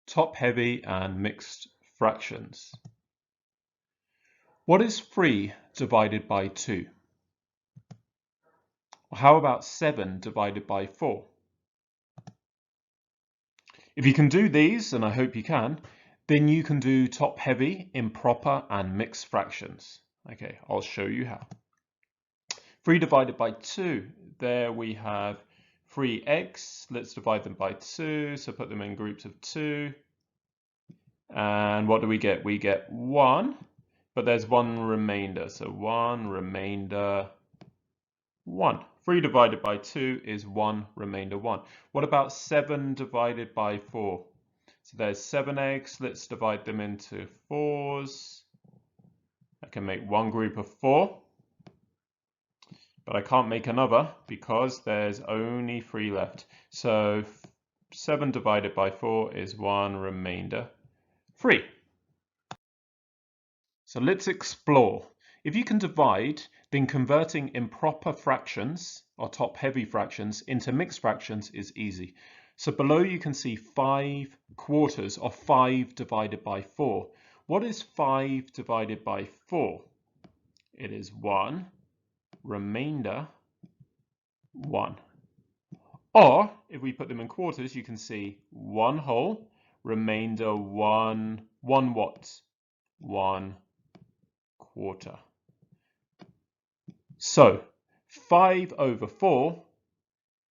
top-heavy and mixed fractions. What is 3 divided by 2? How about 7 divided by 4? If you can do these, and I hope you can, then you can do top-heavy, improper, and mixed fractions. Okay, I'll show you how. 3 divided by 2, there we have 3 eggs. Let's divide them by 2, so put them in groups of 2. And what do we get? We get 1, but there's 1 remainder, so 1 remainder 1. 3 divided by 2 is 1 remainder 1. What about 7 divided by 4? So there's 7 eggs. Let's divide them into 4s. I can make one group of 4, but I can't make another because there's only 3 left. So 7 divided by 4 is 1 remainder 3. So let's explore. If you can divide, then converting improper fractions or top-heavy fractions into mixed fractions is easy. So below you can see 5 quarters or 5 divided by 4. What is 5 divided by 4? It is 1 remainder 1. Or if we put them in quarters, you can see 1 whole remainder 1 what? 1 quarter. So 5 over 4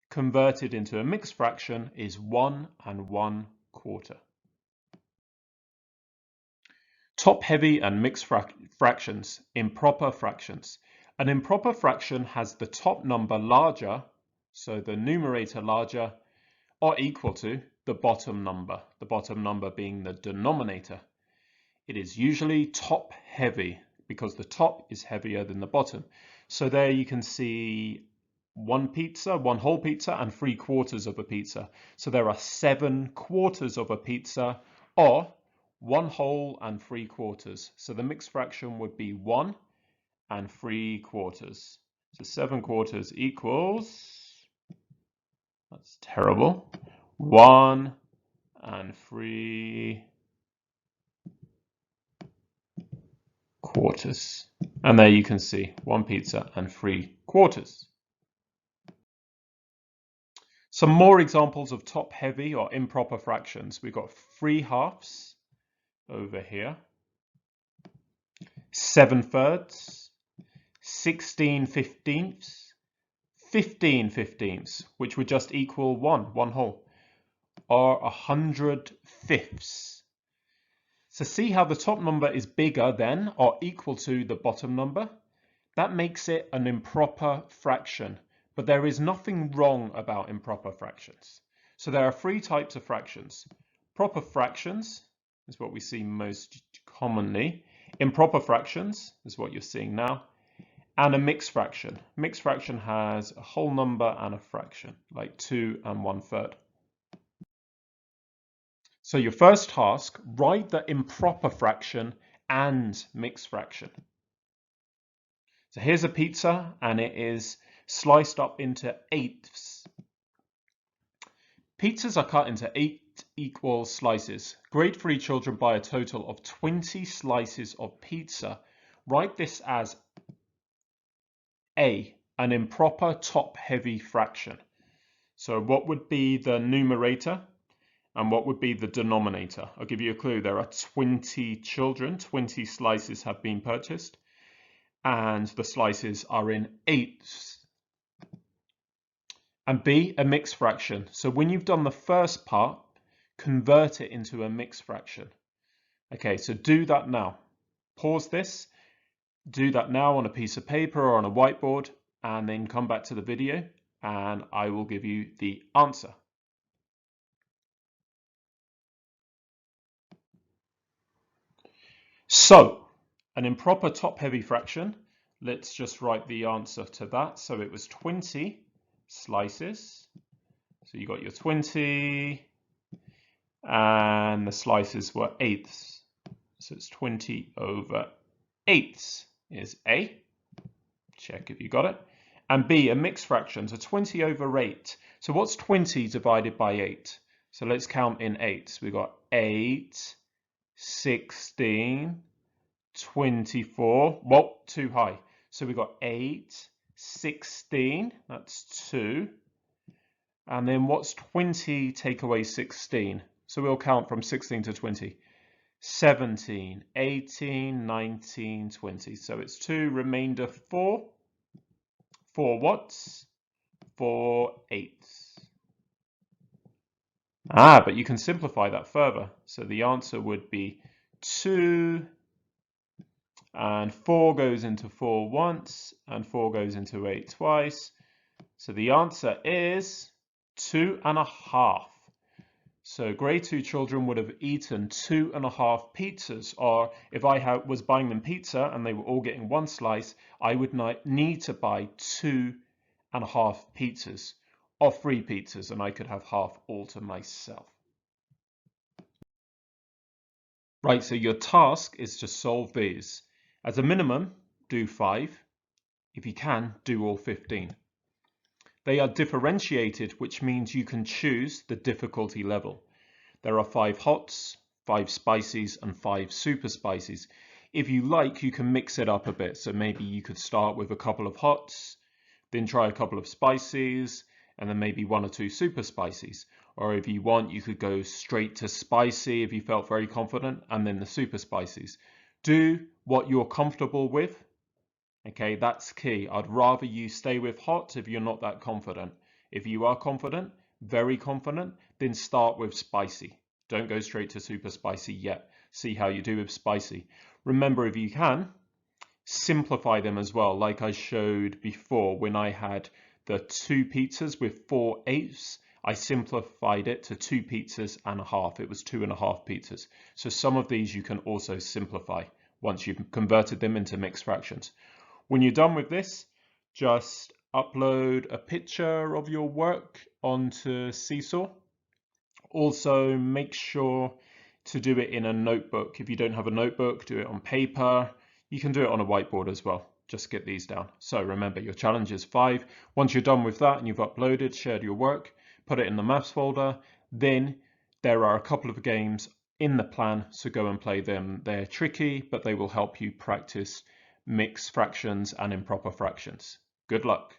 converted into a mixed fraction is 1 1/4. Top-heavy and mixed fractions, improper fractions. An improper fraction has the top number larger, so the numerator larger, or equal to the bottom number being the denominator. It is usually top-heavy because the top is heavier than the bottom. So there you can see 1 pizza, 1 whole pizza, and 3 quarters of a pizza. So there are 7 quarters of a pizza, or 1 whole and 3 quarters. So the mixed fraction would be 1 and 3 quarters. So 7 quarters equals, that's terrible, 1 and 3 quarters. And there you can see 1 pizza and 3 quarters. Some more examples of top-heavy or improper fractions. We've got 3 halves over here, 7 thirds, 16 fifteenths, 15 fifteenths, which would just equal 1 whole, or 100 fifths. So see how the top number is bigger than or equal to the bottom number? That makes it an improper fraction, but there is nothing wrong about improper fractions. So there are 3 types of fractions. Proper fractions is what we see most commonly. Improper fractions is what you're seeing now. And a mixed fraction. Mixed fraction has a whole number and a fraction, like 2 1/3. So your first task, write the improper fraction and mixed fraction. So here's a pizza and it is sliced up into 8ths. Pizzas are cut into 8 equal slices. Grade 3 children buy a total of 20 slices of pizza. Write this as A, an improper top-heavy fraction. So what would be the numerator? And what would be the denominator? I'll give you a clue. There are 20 children, 20 slices have been purchased, and the slices are in 8ths. And B, a mixed fraction. So when you've done the first part, convert it into a mixed fraction. Okay, so do that now. Pause this, do that now on a piece of paper or on a whiteboard, and then come back to the video, and I will give you the answer. So, an improper top-heavy fraction, let's just write the answer to that. So it was 20 slices. So you got your 20, and the slices were 8ths. So it's 20 over 8ths is A. Check if you got it. And B, a mixed fraction, so 20 over 8. So what's 20 divided by 8? So let's count in eights. We've got 8, 16, 24. Well, too high. So we've got 8, 16, that's 2. And then what's 20 take away 16? So we'll count from 16 to 20. 17, 18, 19, 20. So it's 2, remainder 4. 4 what's? 4 eighths. But you can simplify that further. So the answer would be 2, and 4 goes into 4 once, and 4 goes into 8 twice. So the answer is 2.5. So grade 2 children would have eaten 2.5 pizzas, or if I was buying them pizza and they were all getting 1 slice, I would need to buy 2.5 pizzas, or 3 pizzas, and I could have half all to myself. Right, so your task is to solve these. As a minimum, do 5. If you can, do all 15. They are differentiated, which means you can choose the difficulty level. There are 5 hots, 5 spices, and 5 super spices. If you like, you can mix it up a bit. So maybe you could start with a couple of hots, then try a couple of spices, and then maybe 1 or 2 super spices. Or if you want, you could go straight to spicy if you felt very confident, and then the super spices. Do what you're comfortable with. Okay, that's key. I'd rather you stay with hot if you're not that confident. If you are confident, very confident, then start with spicy. Don't go straight to super spicy yet. See how you do with spicy. Remember, if you can, simplify them as well, like I showed before when I had the 2 pizzas with 4 eighths. I simplified it to 2 pizzas and a half. It was 2.5 pizzas. So some of these you can also simplify once you've converted them into mixed fractions. When you're done with this, just upload a picture of your work onto Seesaw. Also, make sure to do it in a notebook. If you don't have a notebook, do it on paper. You can do it on a whiteboard as well. Just get these down. So remember, your challenge is 5. Once you're done with that and you've uploaded, shared your work, put it in the maths folder. Then there are a couple of games in the plan, so go and play them. They're tricky, but they will help you practice mixed fractions and improper fractions. Good luck.